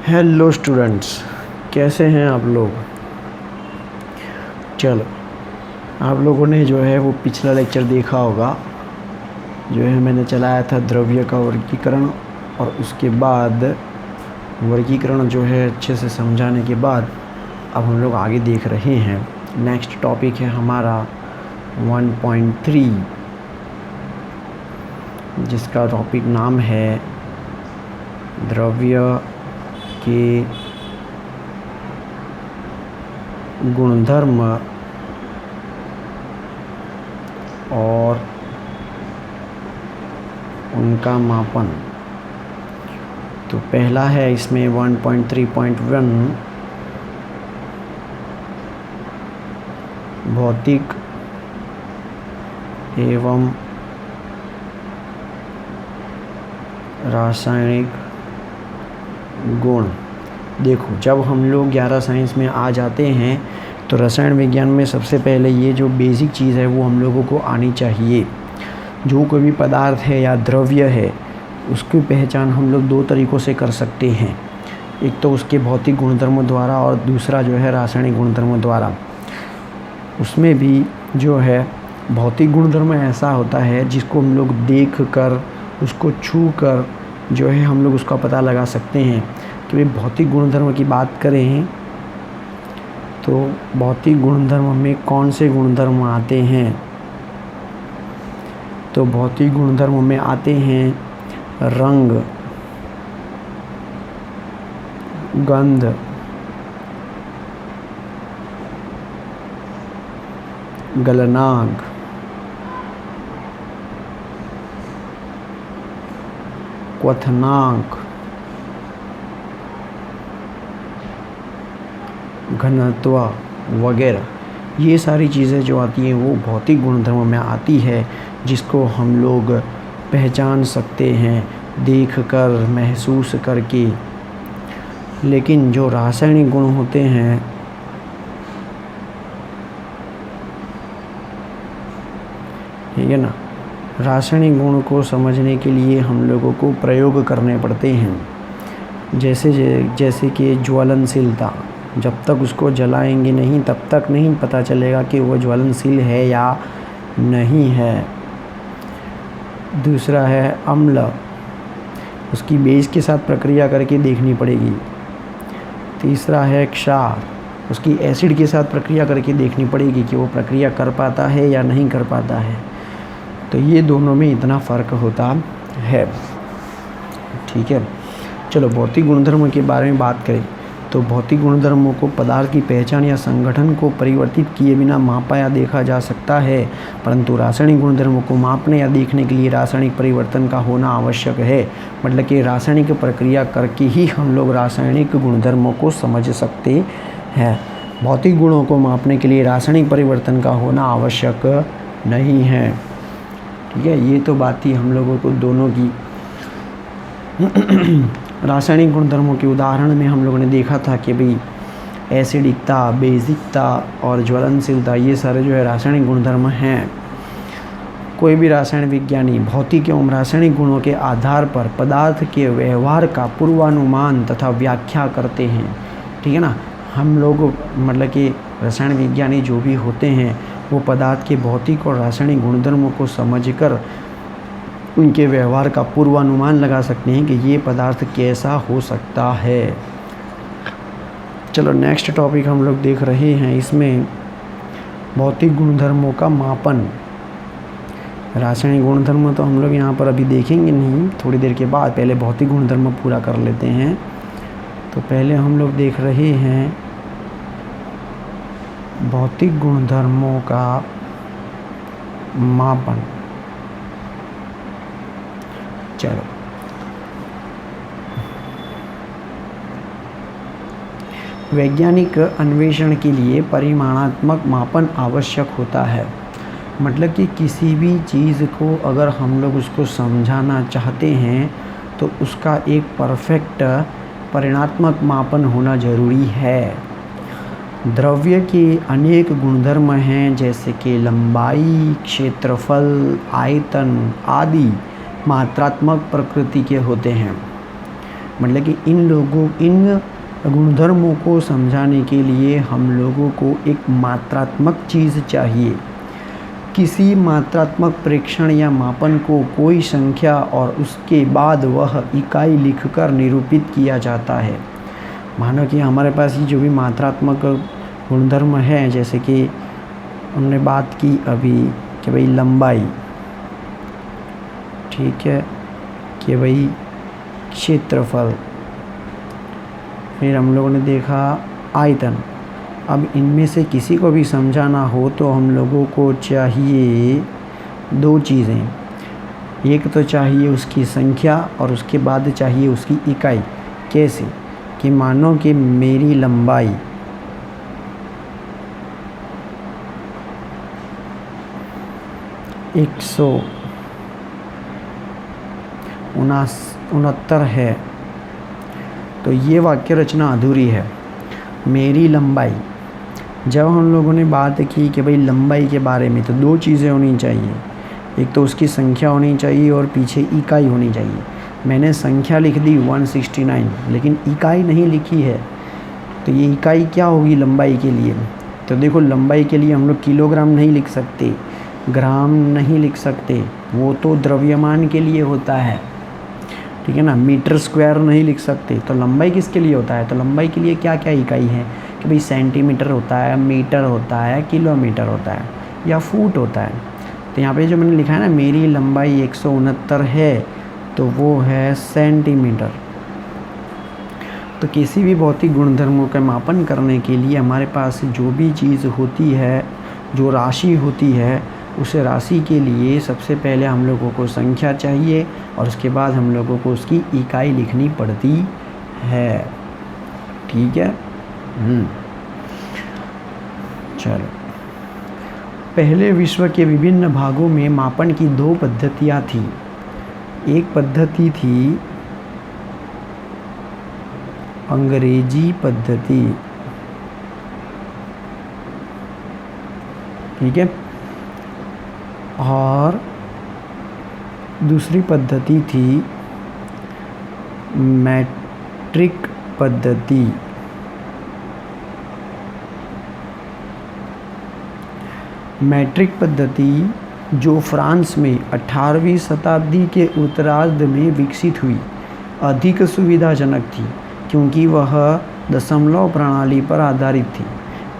Hello students, कैसे हैं आप लोग। चलो, आप लोगों ने जो है वो पिछला लेक्चर देखा होगा, जो है मैंने चलाया था द्रव्य का वर्गीकरण, और उसके बाद वर्गीकरण जो है अच्छे से समझाने के बाद अब हम लोग आगे देख रहे हैं। नेक्स्ट टॉपिक है हमारा 1.3, जिसका टॉपिक नाम है द्रव्य के गुणधर्म और उनका मापन। तो पहला है इसमें 1.3.1 भौतिक एवं रासायनिक गुण। देखो, जब हम लोग 11 साइंस में आ जाते हैं तो रसायन विज्ञान में सबसे पहले ये जो बेसिक चीज़ है वो हम लोगों को आनी चाहिए। जो कोई भी पदार्थ है या द्रव्य है, उसकी पहचान हम लोग दो तरीक़ों से कर सकते हैं। एक तो उसके भौतिक गुणधर्मों द्वारा और दूसरा जो है रासायनिक गुणधर्मों द्वारा। उसमें भी जो है भौतिक गुणधर्म ऐसा होता है जिसको हम लोग देख कर, उसको छू कर जो है हम लोग उसका पता लगा सकते हैं कि भाई भौतिक गुणधर्म की बात करें तो भौतिक गुणधर्म में कौन से गुणधर्म आते हैं। तो भौतिक गुणधर्म में आते हैं रंग, गंध, गलनांक, क्वथनांक, घनत्व वगैरह। ये सारी चीज़ें जो आती हैं वो भौतिक गुणधर्म में आती है, जिसको हम लोग पहचान सकते हैं देख कर, महसूस करके। लेकिन जो रासायनिक गुण होते हैं, ठीक है ना, रासायनिक गुण को समझने के लिए हम लोगों को प्रयोग करने पड़ते हैं। जैसे कि ज्वलनशीलता, जब तक उसको जलाएंगे नहीं तब तक नहीं पता चलेगा कि वो ज्वलनशील है या नहीं है। दूसरा है अम्ल, उसकी बेस के साथ प्रक्रिया करके देखनी पड़ेगी। तीसरा है क्षार, उसकी एसिड के साथ प्रक्रिया करके देखनी पड़ेगी कि वो प्रक्रिया कर पाता है या नहीं कर पाता है। तो ये दोनों में इतना फ़र्क होता है, ठीक है। चलो, भौतिक गुणधर्म के बारे में बात करें तो भौतिक गुणधर्मों को पदार्थ की पहचान या संगठन को परिवर्तित किए बिना मापा या देखा जा सकता है, परंतु रासायनिक गुणधर्मों को मापने या देखने के लिए रासायनिक परिवर्तन का होना आवश्यक है। मतलब कि रासायनिक प्रक्रिया करके ही हम लोग रासायनिक गुणधर्मों को समझ सकते हैं। भौतिक गुणों को मापने के लिए रासायनिक परिवर्तन का होना आवश्यक नहीं है, ठीक है। ये तो बात थी हम लोगों को दोनों की। रासायनिक गुणधर्मों के उदाहरण में हम लोगों ने देखा था कि भाई एसिडिकता, बेसिकता और ज्वलनशीलता, ये सारे जो है रासायनिक गुणधर्म हैं। कोई भी रासायन विज्ञानी भौतिक एवं रासायनिक गुणों के आधार पर पदार्थ के व्यवहार का पूर्वानुमान तथा व्याख्या करते हैं, ठीक है ना। हम लोग मतलब कि रसायन विज्ञानी जो भी होते हैं वो पदार्थ के भौतिक और रासायनिक गुणधर्मों को समझकर उनके व्यवहार का पूर्वानुमान लगा सकते हैं कि ये पदार्थ कैसा हो सकता है। चलो, नेक्स्ट टॉपिक हम लोग देख रहे हैं, इसमें भौतिक गुणधर्मों का मापन। रासायनिक गुणधर्म तो हम लोग यहाँ पर अभी देखेंगे नहीं, थोड़ी देर के बाद। पहले भौतिक गुणधर्म पूरा कर लेते हैं। तो पहले हम लोग देख रहे हैं भौतिक गुणधर्मों का मापन। चलो, वैज्ञानिक अन्वेषण के लिए परिमाणात्मक मापन आवश्यक होता है। मतलब कि किसी भी चीज़ को अगर हम लोग उसको समझाना चाहते हैं तो उसका एक परफेक्ट परिमाणात्मक मापन होना ज़रूरी है। द्रव्य के अनेक गुणधर्म हैं, जैसे कि लंबाई, क्षेत्रफल, आयतन आदि मात्रात्मक प्रकृति के होते हैं। मतलब कि इन गुणधर्मों को समझाने के लिए हम लोगों को एक मात्रात्मक चीज़ चाहिए। किसी मात्रात्मक प्रेक्षण या मापन को कोई संख्या और उसके बाद वह इकाई लिखकर निरूपित किया जाता है। मानो कि हमारे पास ये जो भी मात्रात्मक गुणधर्म है, जैसे कि हमने बात की अभी कि भाई लंबाई, ठीक है, कि भाई क्षेत्रफल, फिर हम लोगों ने देखा आयतन। अब इनमें से किसी को भी समझाना हो तो हम लोगों को चाहिए दो चीज़ें। एक तो चाहिए उसकी संख्या और उसके बाद चाहिए उसकी इकाई। कैसे? कि मानो कि मेरी लंबाई 169 है, तो ये वाक्य रचना अधूरी है। मेरी लंबाई, जब हम लोगों ने बात की कि भाई लंबाई के बारे में, तो दो चीज़ें होनी चाहिए। एक तो उसकी संख्या होनी चाहिए और पीछे इकाई होनी चाहिए। मैंने संख्या लिख दी 169, लेकिन इकाई नहीं लिखी है, तो ये इकाई क्या होगी लंबाई के लिए? तो देखो, लंबाई के लिए हम लोग किलोग्राम नहीं लिख सकते, ग्राम नहीं लिख सकते, वो तो द्रव्यमान के लिए होता है, ठीक है ना। मीटर स्क्वायर नहीं लिख सकते। तो लंबाई किसके लिए होता है? तो लंबाई के लिए क्या क्या इकाई है कि भाई सेंटीमीटर होता है, मीटर होता है, किलोमीटर होता है या फुट होता है। तो यहाँ पे जो मैंने लिखा है ना, मेरी लंबाई 169 है, तो वो है सेंटीमीटर। तो किसी भी भौतिक गुणधर्मों का मापन करने के लिए हमारे पास जो भी चीज़ होती है, जो राशि होती है, उस राशि के लिए सबसे पहले हम लोगों को संख्या चाहिए और उसके बाद हम लोगों को उसकी इकाई लिखनी पड़ती है, ठीक है। चलो, पहले विश्व के विभिन्न भागों में मापन की दो पद्धतियाँ थी। एक पद्धति थी अंग्रेजी पद्धति, ठीक है, और दूसरी पद्धति थी मैट्रिक पद्धति। मैट्रिक पद्धति जो फ्रांस में 18वीं शताब्दी के उत्तरार्ध में विकसित हुई, अधिक सुविधाजनक थी क्योंकि वह दशमलव प्रणाली पर आधारित थी।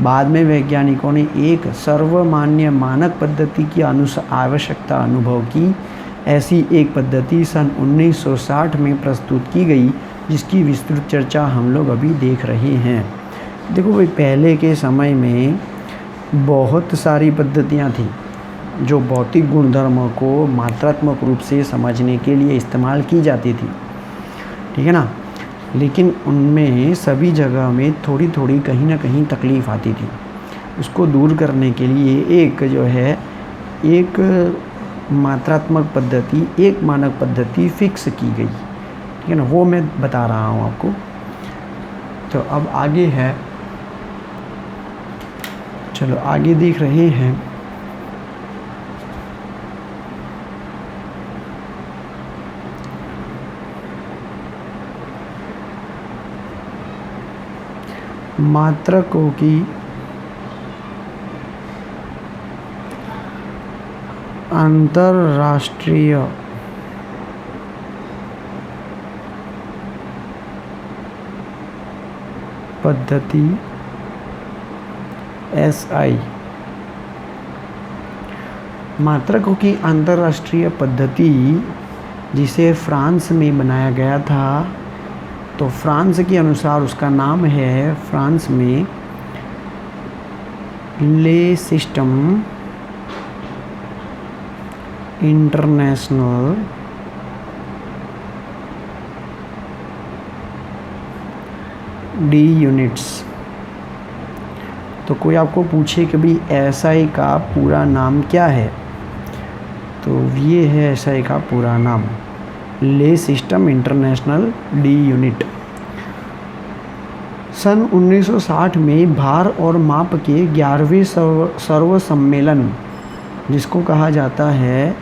बाद में वैज्ञानिकों ने एक सर्वमान्य मानक पद्धति की आवश्यकता अनुभव की। ऐसी एक पद्धति सन 1960 में प्रस्तुत की गई, जिसकी विस्तृत चर्चा हम लोग अभी देख रहे हैं। देखो भाई, पहले के समय में बहुत सारी पद्धतियाँ थी जो भौतिक गुणधर्मों को मात्रात्मक रूप से समझने के लिए इस्तेमाल की जाती थी, ठीक है ना। लेकिन उनमें सभी जगह में थोड़ी थोड़ी कहीं ना कहीं तकलीफ़ आती थी। उसको दूर करने के लिए एक जो है, एक मात्रात्मक पद्धति, एक मानक पद्धति फिक्स की गई, ठीक है ना। वो मैं बता रहा हूँ आपको। तो अब आगे है, चलो आगे देख रहे हैं। मात्रकों की अंतरराष्ट्रीय पद्धति SI। मात्रकों की अंतरराष्ट्रीय पद्धति जिसे फ्रांस में बनाया गया था, तो फ्रांस के अनुसार उसका नाम है फ्रांस में ले सिस्टम इंटरनेशनल डी यूनिट्स। तो कोई आपको पूछे कि भाई SI का पूरा नाम क्या है, तो ये है SI का पूरा नाम, ले सिस्टम इंटरनेशनल डी यूनिट। सन 1960 में भार और माप के 11वें सर्व सम्मेलन, जिसको कहा जाता है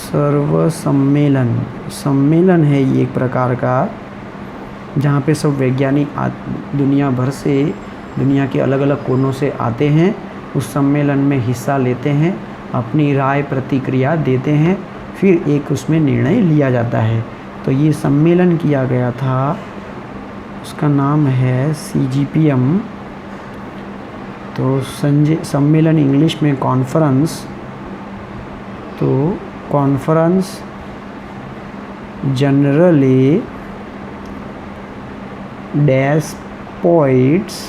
सर्व सम्मेलन, सम्मेलन है ये एक प्रकार का जहाँ पे सब वैज्ञानिक दुनिया भर से, दुनिया के अलग अलग कोनों से आते हैं, उस सम्मेलन में हिस्सा लेते हैं, अपनी राय प्रतिक्रिया देते हैं, फिर एक उसमें निर्णय लिया जाता है। तो ये सम्मेलन किया गया था, उसका नाम है CGPM। तो सम्मेलन इंग्लिश में कॉन्फ्रेंस, तो conference generally dash points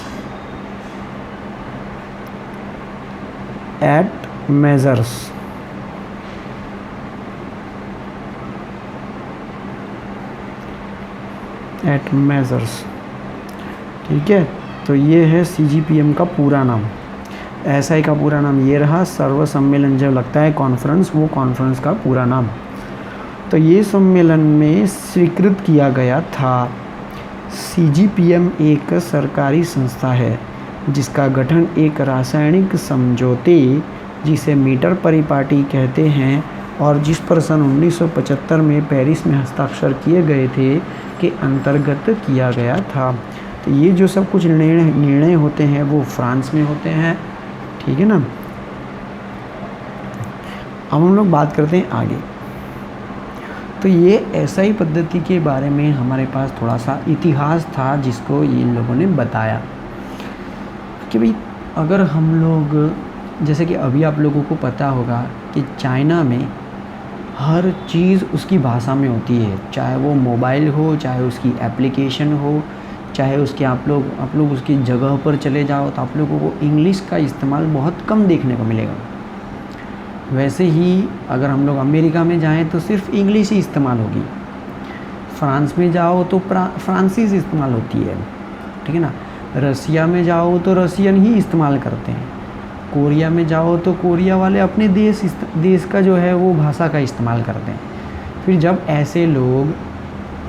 at measures, at measures, ठीक है। तो ये है CGPM का पूरा नाम। SI का पूरा नाम ये रहा, सर्व सम्मेलन जब लगता है कॉन्फ्रेंस, वो कॉन्फ्रेंस का पूरा नाम। तो ये सम्मेलन में स्वीकृत किया गया था। CGPM एक सरकारी संस्था है जिसका गठन एक रासायनिक समझौते, जिसे मीटर परिपाटी कहते हैं, और जिस पर सन 1975 में पेरिस में हस्ताक्षर किए गए थे, के अंतर्गत किया गया था। तो ये जो सब कुछ निर्णय होते हैं वो फ्रांस में होते हैं, ठीक है ना। अब हम लोग बात करते हैं आगे। तो ये SI पद्धति के बारे में हमारे पास थोड़ा सा इतिहास था, जिसको इन लोगों ने बताया कि भाई अगर हम लोग, जैसे कि अभी आप लोगों को पता होगा कि चाइना में हर चीज़ उसकी भाषा में होती है, चाहे वो मोबाइल हो, चाहे उसकी एप्लीकेशन हो, चाहे उसके आप लोग उसकी जगह पर चले जाओ तो आप लोगों को इंग्लिश का इस्तेमाल बहुत कम देखने को मिलेगा। वैसे ही अगर हम लोग अमेरिका में जाएं तो सिर्फ इंग्लिश ही इस्तेमाल होगी, फ्रांस में जाओ तो फ्रांसीसी इस्तेमाल होती है, ठीक है ना। रसिया में जाओ तो रसियन ही इस्तेमाल करते हैं, कोरिया में जाओ तो कोरिया वाले अपने देश का जो है वो भाषा का इस्तेमाल करते हैं। फिर जब ऐसे लोग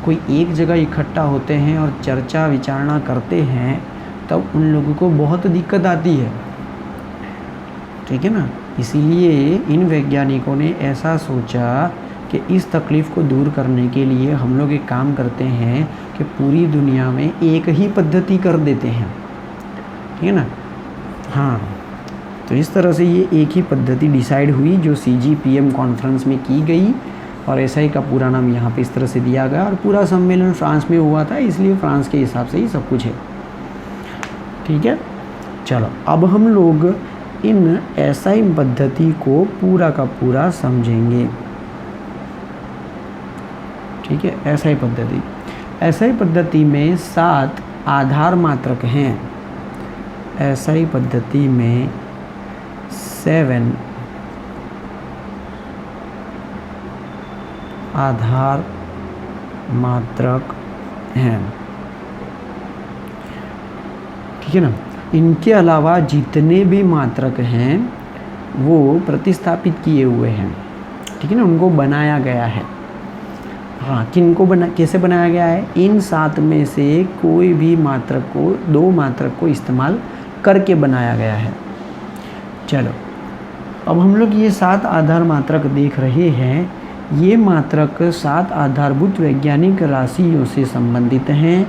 कोई एक जगह इकट्ठा होते हैं और चर्चा विचारणा करते हैं, तब उन लोगों को बहुत दिक्कत आती है, ठीक है ना। इसीलिए इन वैज्ञानिकों ने ऐसा सोचा कि इस तकलीफ़ को दूर करने के लिए हम लोग एक काम करते हैं कि पूरी दुनिया में एक ही पद्धति कर देते हैं, ठीक है ना। हाँ, तो इस तरह से ये एक ही पद्धति डिसाइड हुई जो CGPM कॉन्फ्रेंस में की गई, और SI का पूरा नाम यहाँ पे इस तरह से दिया गया। और पूरा सम्मेलन फ्रांस में हुआ था, इसलिए फ्रांस के हिसाब से ही सब कुछ है, ठीक है। चलो अब हम लोग इन SI पद्धति को पूरा का पूरा समझेंगे, ठीक है। SI पद्धति में 7 आधार मात्रक हैं। SI पद्धति में 7 आधार मात्रक हैं, ठीक है ना। इनके अलावा जितने भी मात्रक हैं वो प्रतिस्थापित किए हुए हैं, ठीक है ना, उनको बनाया गया है। हाँ, कैसे बनाया गया है? इन 7 में से कोई भी मात्रक को, 2 मात्रक को इस्तेमाल करके बनाया गया है। चलो अब हम लोग ये 7 आधार मात्रक देख रहे हैं। ये मात्रक 7 आधारभूत वैज्ञानिक राशियों से संबंधित हैं।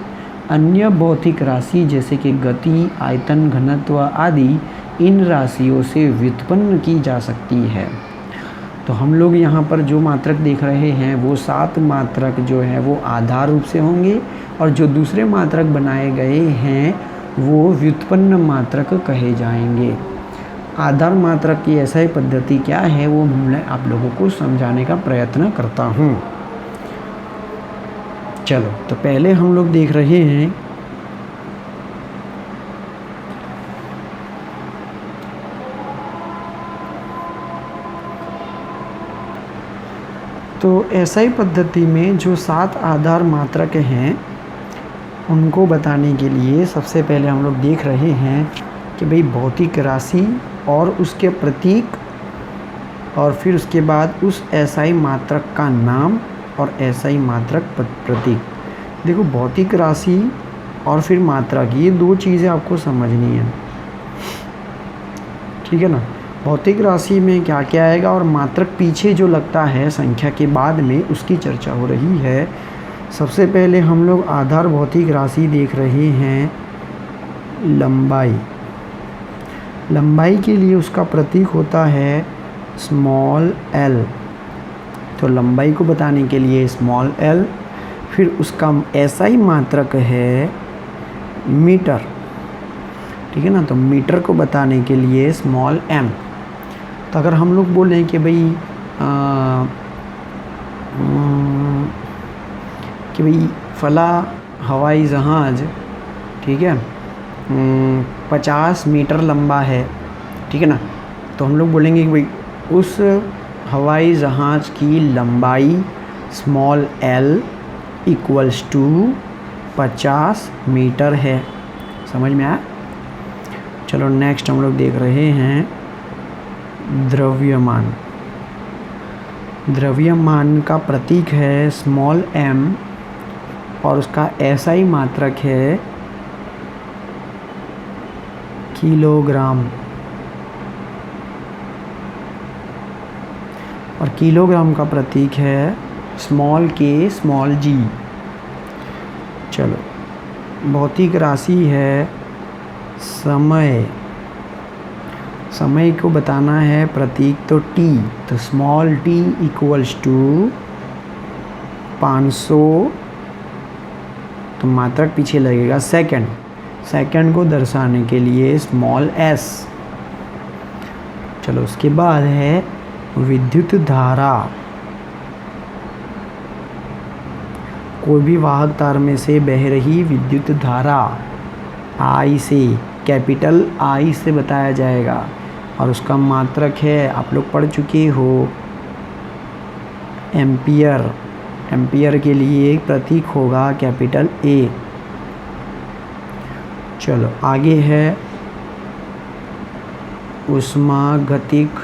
अन्य भौतिक राशि जैसे कि गति, आयतन, घनत्व आदि इन राशियों से व्युत्पन्न की जा सकती है। तो हम लोग यहाँ पर जो मात्रक देख रहे हैं वो 7 मात्रक जो है वो आधार रूप से होंगे, और जो दूसरे मात्रक बनाए गए हैं वो व्युत्पन्न मात्रक कहे जाएंगे। आधार मात्रक की SI पद्धति क्या है वो मैं आप लोगों को समझाने का प्रयत्न करता हूँ। चलो तो पहले हम लोग देख रहे हैं तो SI पद्धति में जो 7 आधार मात्रक हैं उनको बताने के लिए सबसे पहले हम लोग देख रहे हैं कि भाई भौतिक राशि और उसके प्रतीक, और फिर उसके बाद उस SI मात्रक का नाम और SI मात्रक प्रतीक। देखो भौतिक राशि और फिर मात्रक, ये 2 चीज़ें आपको समझनी है, ठीक है ना। भौतिक राशि में क्या क्या आएगा और मात्रक पीछे जो लगता है संख्या के बाद में, उसकी चर्चा हो रही है। सबसे पहले हम लोग आधार भौतिक राशि देख रहे हैं लंबाई। लंबाई के लिए उसका प्रतीक होता है स्मॉल एल। तो लंबाई को बताने के लिए स्मॉल एल, फिर उसका ऐसा ही मात्रक है मीटर, ठीक है ना। तो मीटर को बताने के लिए स्मॉल एम। तो अगर हम लोग बोलें कि भाई फला हवाई जहाज़, ठीक है, 50 मीटर लंबा है, ठीक है ना। तो हम लोग बोलेंगे कि भाई उस हवाई जहाज़ की लंबाई small L equals to 50 metre है। समझ में आया? चलो नेक्स्ट हम लोग देख रहे हैं द्रव्यमान। द्रव्यमान का प्रतीक है स्मॉल एम और उसका ऐसा ही मात्रक है किलोग्राम। और किलोग्राम का प्रतीक है स्मॉल के स्मॉल जी। चलो भौतिक राशि है समय। समय को बताना है प्रतीक तो टी, तो स्मॉल टी इक्वल्स टू 500, तो मात्रक पीछे लगेगा सेकंड। सेकंड को दर्शाने के लिए स्मॉल एस। चलो उसके बाद है विद्युत धारा। कोई भी वाहक तार में से बह रही विद्युत धारा आई से, कैपिटल आई से बताया जाएगा और उसका मात्रक है, आप लोग पढ़ चुके हो, एम्पियर। एम्पियर के लिए एक प्रतीक होगा कैपिटल ए। चलो आगे है ऊष्मागतिक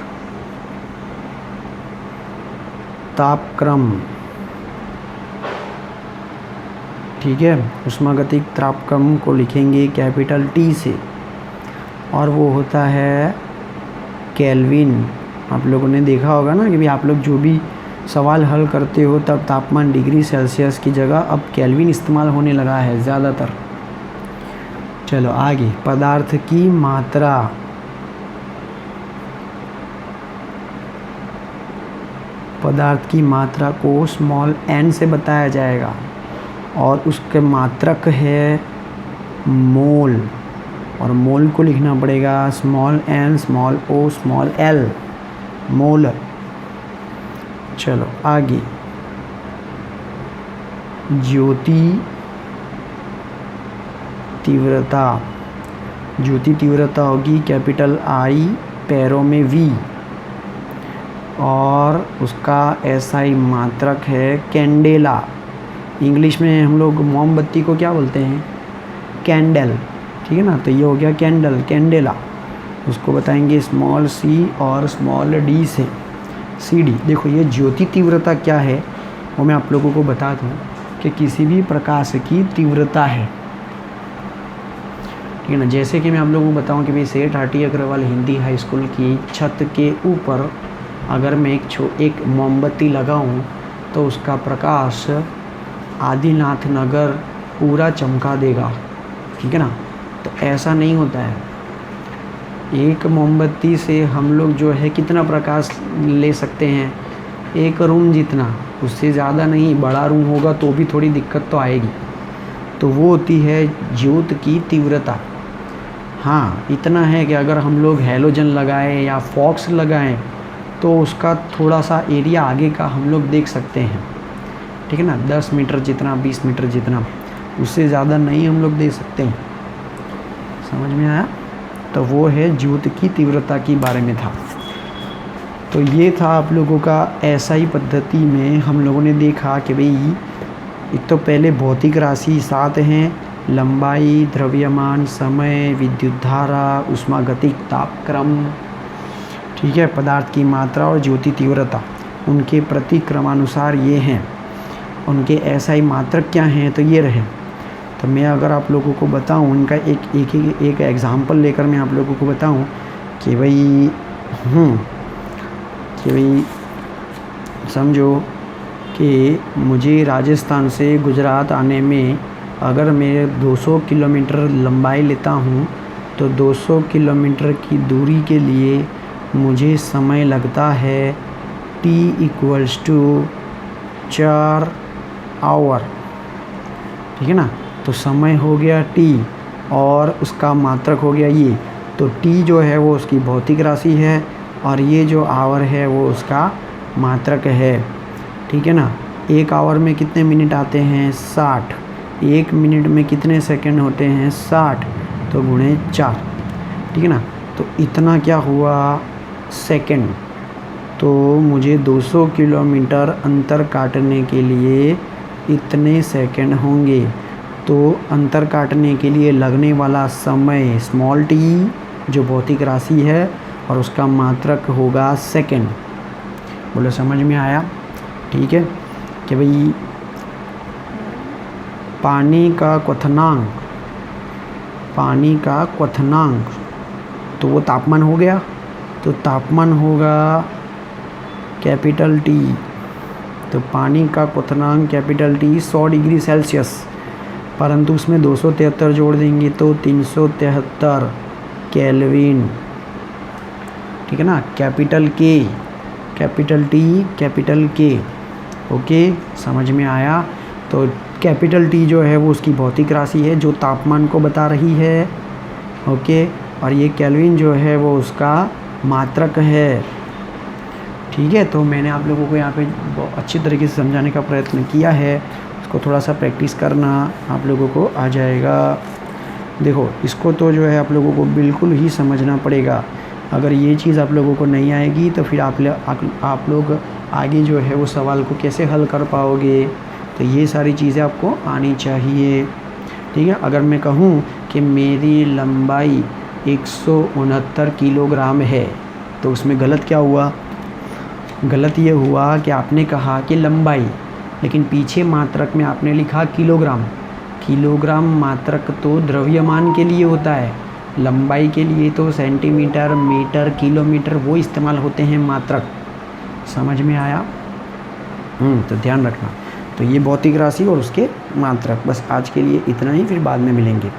तापक्रम, ठीक है। ऊष्मागतिक तापक्रम को लिखेंगे कैपिटल टी से और वो होता है केल्विन। आप लोगों ने देखा होगा ना कि भाई आप लोग जो भी सवाल हल करते हो तब तापमान डिग्री सेल्सियस की जगह अब केल्विन इस्तेमाल होने लगा है ज़्यादातर। चलो आगे पदार्थ की मात्रा। पदार्थ की मात्रा को स्मॉल एन से बताया जाएगा और उसके मात्रक है मोल और मोल को लिखना पड़ेगा स्मॉल एन स्मॉल ओ स्मॉल एल, मोल। चलो आगे ज्योति तीव्रता। ज्योति तीव्रता होगी कैपिटल आई पैरों में वी और उसका ऐसा ही मात्रक है कैंडेला। इंग्लिश में हम लोग मोमबत्ती को क्या बोलते हैं? कैंडल, ठीक है ना। तो ये हो गया कैंडल, कैंडेला। उसको बताएंगे स्मॉल सी और स्मॉल डी से, सी डी। देखो ये ज्योति तीव्रता क्या है वो मैं आप लोगों को बता दूं कि किसी भी प्रकाश की तीव्रता है, ठीक है ना। जैसे कि मैं आप लोगों को बताऊं कि भाई सेठ हाटी अग्रवाल हिंदी हाई स्कूल की छत के ऊपर अगर मैं एक मोमबत्ती लगाऊं तो उसका प्रकाश आदिनाथ नगर पूरा चमका देगा, ठीक है ना। तो ऐसा नहीं होता है। एक मोमबत्ती से हम लोग जो है कितना प्रकाश ले सकते हैं? एक रूम जितना, उससे ज़्यादा नहीं। बड़ा रूम होगा तो भी थोड़ी दिक्कत तो आएगी। तो वो होती है ज्योत की तीव्रता। हाँ इतना है कि अगर हम लोग हैलोजन लगाएं या फॉक्स लगाएं तो उसका थोड़ा सा एरिया आगे का हम लोग देख सकते हैं, ठीक है ना। 10 मीटर जितना, 20 मीटर जितना, उससे ज़्यादा नहीं हम लोग देख सकते हैं। समझ में आया? तो वो है ज्योत की तीव्रता के बारे में था। तो ये था आप लोगों का एसआई पद्धति में हम लोगों ने देखा कि भाई एक तो पहले भौतिक राशि 7 हैं, लंबाई, द्रव्यमान, समय, विद्युत धारा, ऊष्मागतिक तापक्रम, ठीक है, पदार्थ की मात्रा और ज्योति तीव्रता। उनके प्रतिक्रमानुसार ये हैं। उनके एसआई मात्रक क्या हैं तो ये रहे। तो मैं अगर आप लोगों को बताऊं उनका एक एग्ज़ाम्पल लेकर मैं आप लोगों को बताऊं कि भाई कि भाई समझो कि मुझे राजस्थान से गुजरात आने में अगर मैं 200 किलोमीटर लंबाई लेता हूँ तो 200 किलोमीटर की दूरी के लिए मुझे समय लगता है t इक्वल्स टू 4 आवर। ठीक है ना। तो समय हो गया t और उसका मात्रक हो गया ये। तो t जो है वो उसकी भौतिक राशि है और ये जो आवर है वो उसका मात्रक है। ठीक है ना। एक आवर में कितने मिनट आते हैं 60। एक मिनट में कितने सेकंड होते हैं 60, तो गुणे 4। ठीक है ना। तो इतना क्या हुआ सेकंड। तो मुझे 200 किलोमीटर अंतर काटने के लिए इतने सेकंड होंगे। तो अंतर काटने के लिए लगने वाला समय स्मॉल t जो भौतिक राशि है और उसका मात्रक होगा सेकंड। बोलो समझ में आया। ठीक है कि भाई पानी का क्वथनांक तो वो तापमान हो गया। तो तापमान होगा कैपिटल T। तो पानी का क्वथनांक कैपिटल T 100 डिग्री सेल्सियस, परंतु उसमें 273 जोड़ देंगे तो 373 केल्विन। ठीक है ना। Capital T capital K। Okay समझ में आया। तो कैपिटल T जो है वो उसकी भौतिक राशि है जो तापमान को बता रही है। ओके। और ये केल्विन जो है वो उसका मात्रक है। ठीक है। तो मैंने आप लोगों को यहाँ पे बहुत अच्छी तरीके से समझाने का प्रयत्न किया है। उसको थोड़ा सा प्रैक्टिस करना, आप लोगों को आ जाएगा। देखो इसको तो जो है आप लोगों को बिल्कुल ही समझना पड़ेगा। अगर ये चीज़ आप लोगों को नहीं आएगी तो फिर आप लोग आगे जो है वो सवाल को कैसे हल कर पाओगे। तो ये सारी चीज़ें आपको आनी चाहिए। ठीक है। अगर मैं कहूँ कि मेरी लंबाई 169 किलोग्राम है तो उसमें गलत क्या हुआ। गलत ये हुआ कि आपने कहा कि लंबाई, लेकिन पीछे मात्रक में आपने लिखा किलोग्राम। किलोग्राम मात्रक तो द्रव्यमान के लिए होता है, लंबाई के लिए तो सेंटीमीटर, मीटर, किलोमीटर वो इस्तेमाल होते हैं मात्रक। समझ में आया। तो ध्यान रखना। तो ये भौतिक राशि और उसके मात्रक। बस आज के लिए इतना ही, फिर बाद में मिलेंगे।